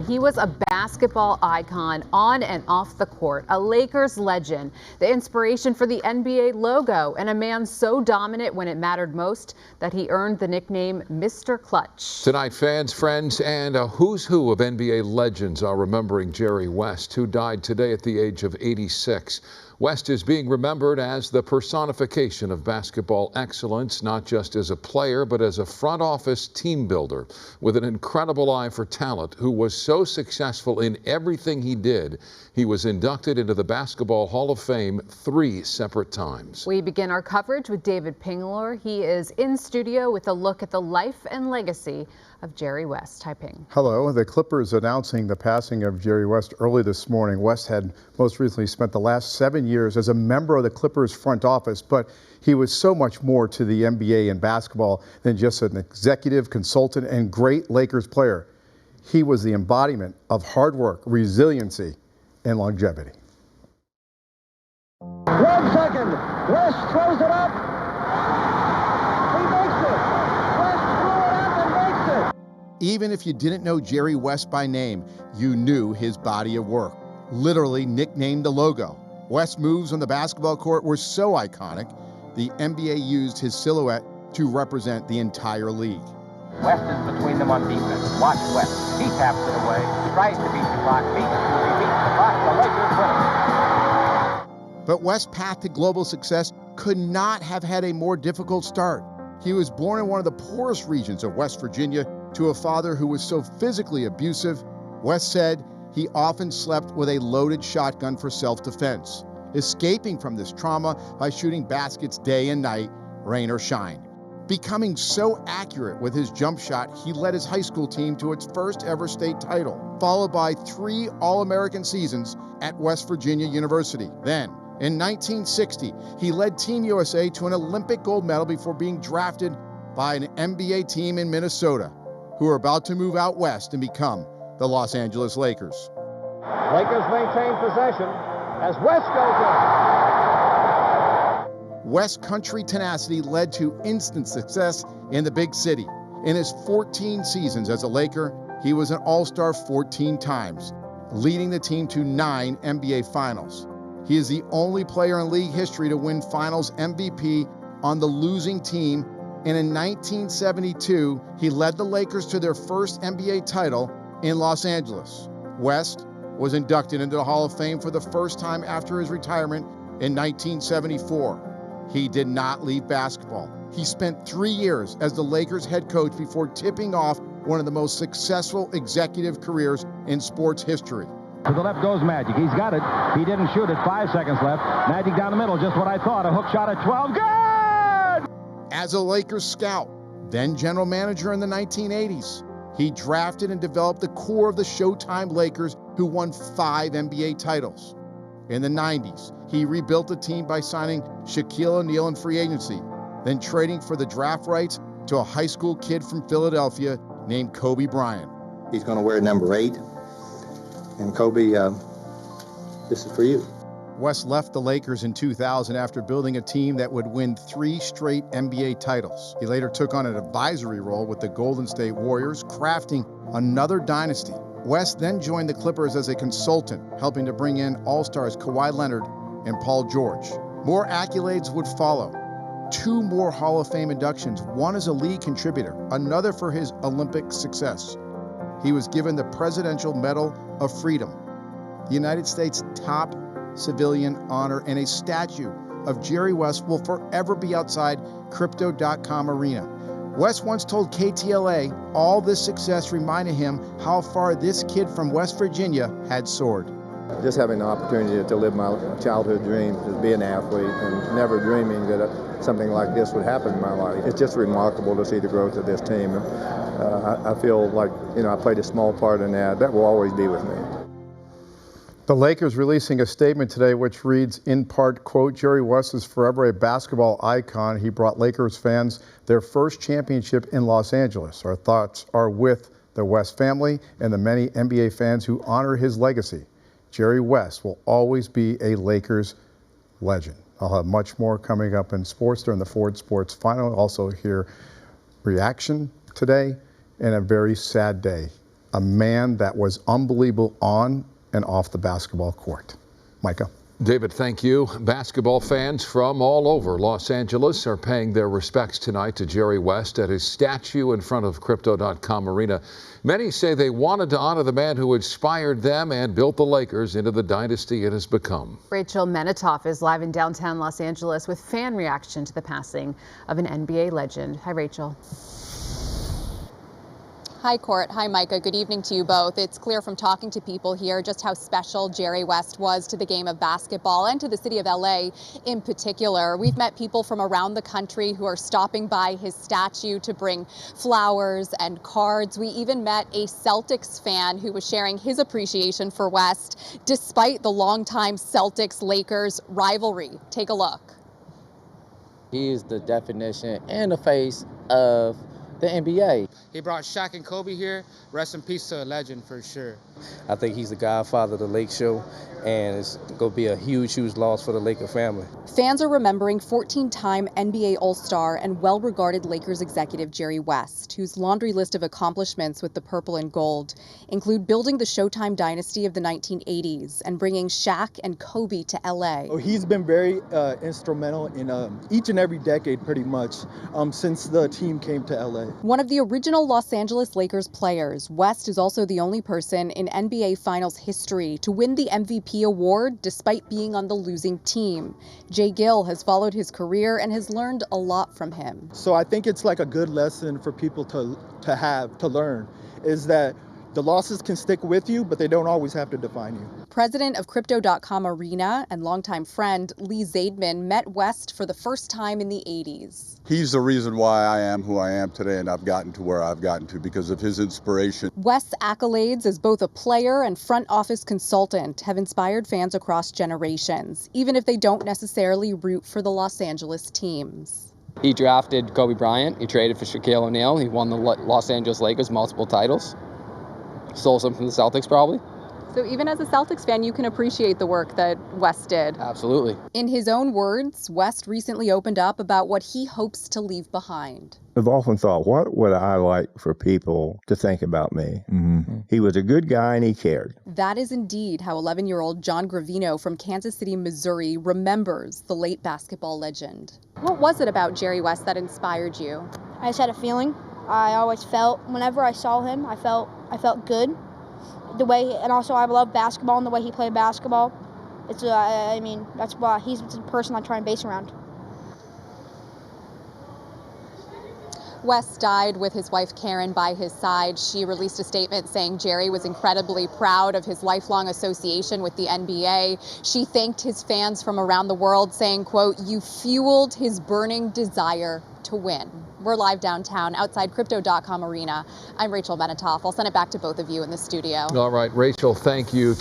He was a basketball icon on and off the court, a Lakers legend, the inspiration for the NBA logo, and a man so dominant when it mattered most that he earned the nickname Mr. Clutch. Tonight, fans, friends, and a who's who of NBA legends are remembering Jerry West, who died today at the age of 86. West is being remembered as the personification of basketball excellence, not just as a player, but as a front office team builder with an incredible eye for talent, who was so successful in everything he did. He was inducted into the Basketball Hall of Fame 3 separate times. We begin our coverage with David Pinglor. He is in studio with a look at the life and legacy of Jerry West. Hi, Ping. Hello. The Clippers announcing the passing of Jerry West early this morning. West had most recently spent the last 7 years as a member of the Clippers front office, but he was so much more to the NBA and basketball than just an executive, consultant, and great Lakers player. He was the embodiment of hard work, resiliency, and longevity. 1 second. West throws it up. He makes it. West threw it up and makes it. Even if you didn't know Jerry West by name, you knew his body of work. Literally nicknamed the logo. West's moves on the basketball court were so iconic, the NBA used his silhouette to represent the entire league. West is between them on defense. Watch West. He taps it away, tries to beat the clock, beats the clock, the Lakers win. But West's path to global success could not have had a more difficult start. He was born in one of the poorest regions of West Virginia to a father who was so physically abusive. West said he often slept with a loaded shotgun for self-defense, escaping from this trauma by shooting baskets day and night, rain or shine. Becoming so accurate with his jump shot, he led his high school team to its first ever state title, followed by 3 All-American seasons at West Virginia University. Then, in 1960, he led Team USA to an Olympic gold medal before being drafted by an NBA team in Minnesota, who were about to move out west and become the Los Angeles Lakers. Lakers maintain possession as West goes in. West's country tenacity led to instant success in the big city. In his 14 seasons as a Laker, he was an All-Star 14 times, leading the team to 9 NBA Finals. He is the only player in league history to win Finals MVP on the losing team, and in 1972, he led the Lakers to their first NBA title in Los Angeles. West was inducted into the Hall of Fame for the first time after his retirement in 1974. He did not leave basketball. He spent 3 years as the Lakers head coach before tipping off one of the most successful executive careers in sports history. To the left goes Magic. He's got it. He didn't shoot it. 5 seconds left. Magic down the middle, just what I thought. A hook shot at 12. Good! As a Lakers scout, then general manager in the 1980s, he drafted and developed the core of the Showtime Lakers, who won 5 NBA titles. In the 90s, he rebuilt the team by signing Shaquille O'Neal in free agency, then trading for the draft rights to a high school kid from Philadelphia named Kobe Bryant. He's going to wear number 8. And Kobe, this is for you. West left the Lakers in 2000 after building a team that would win 3 straight NBA titles. He later took on an advisory role with the Golden State Warriors, crafting another dynasty. West then joined the Clippers as a consultant, helping to bring in All-Stars Kawhi Leonard and Paul George. More accolades would follow. 2 more Hall of Fame inductions, one as a league contributor, another for his Olympic success. He was given the Presidential Medal of Freedom, the United States' top civilian honor, and a statue of Jerry West will forever be outside Crypto.com Arena. West once told KTLA all this success reminded him how far this kid from West Virginia had soared. Just having the opportunity to live my childhood dream to be an athlete and never dreaming that something like this would happen in my life. It's just remarkable to see the growth of this team. I feel like, I played a small part in that. That will always be with me. The Lakers releasing a statement today which reads, in part, quote, Jerry West is forever a basketball icon. He brought Lakers fans their first championship in Los Angeles. Our thoughts are with the West family and the many NBA fans who honor his legacy. Jerry West will always be a Lakers legend. I'll have much more coming up in sports during the Ford Sports Final. Also hear reaction today and a very sad day. a man that was unbelievable on and off the basketball court. Micah. David, thank you. Basketball fans from all over Los Angeles are paying their respects tonight to Jerry West at his statue in front of Crypto.com Arena. Many say they wanted to honor the man who inspired them and built the Lakers into the dynasty it has become. Rachel Menitoff is live in downtown Los Angeles with fan reaction to the passing of an NBA legend. Hi, Rachel. Hi, Court. Hi, Micah. Good evening to you both. It's clear from talking to people here just how special Jerry West was to the game of basketball and to the city of LA in particular. We've met people from around the country who are stopping by his statue to bring flowers and cards. We even met a Celtics fan who was sharing his appreciation for West despite the longtime Celtics-Lakers rivalry. Take a look. He is the definition and the face of the NBA. He brought Shaq and Kobe here. Rest in peace to a legend for sure. I think he's the godfather of the Lake Show, and it's going to be a huge loss for the Laker family. Fans are remembering 14-time NBA All-Star and well-regarded Lakers executive Jerry West, whose laundry list of accomplishments with the purple and gold include building the Showtime dynasty of the 1980s and bringing Shaq and Kobe to LA. He's been very instrumental in each and every decade pretty much since the team came to LA. One of the original Los Angeles Lakers players, West is also the only person in NBA Finals history to win the MVP award despite being on the losing team. Jay Gill has followed his career and has learned a lot from him. So I think it's like a good lesson for people to learn, is that the losses can stick with you, but they don't always have to define you. President of Crypto.com Arena and longtime friend Lee Zaidman met West for the first time in the 80s. He's the reason why I am who I am today, and I've gotten to where I've gotten to because of his inspiration. West's accolades as both a player and front office consultant have inspired fans across generations, even if they don't necessarily root for the Los Angeles teams. He drafted Kobe Bryant. He traded for Shaquille O'Neal. He won the Los Angeles Lakers multiple titles. Stole some from the Celtics, probably. So even as a Celtics fan, you can appreciate the work that West did. Absolutely. In his own words, West recently opened up about what he hopes to leave behind. I've often thought, what would I like for people to think about me? Mm-hmm. He was a good guy and he cared. That is indeed how 11-year-old John Gravino from Kansas City, Missouri remembers the late basketball legend. What was it about Jerry West that inspired you? I just had a feeling. I always felt, whenever I saw him, I felt good. The way, and also I love basketball and the way he played basketball. It's, I mean, that's why he's the person I try and base around. West died with his wife Karen by his side. She released a statement saying Jerry was incredibly proud of his lifelong association with the NBA. She thanked his fans from around the world, saying, quote, "You fueled his burning desire to win." We're live downtown outside Crypto.com Arena. I'm Rachel Menitoff. I'll send it back to both of you in the studio. All right, Rachel, thank you.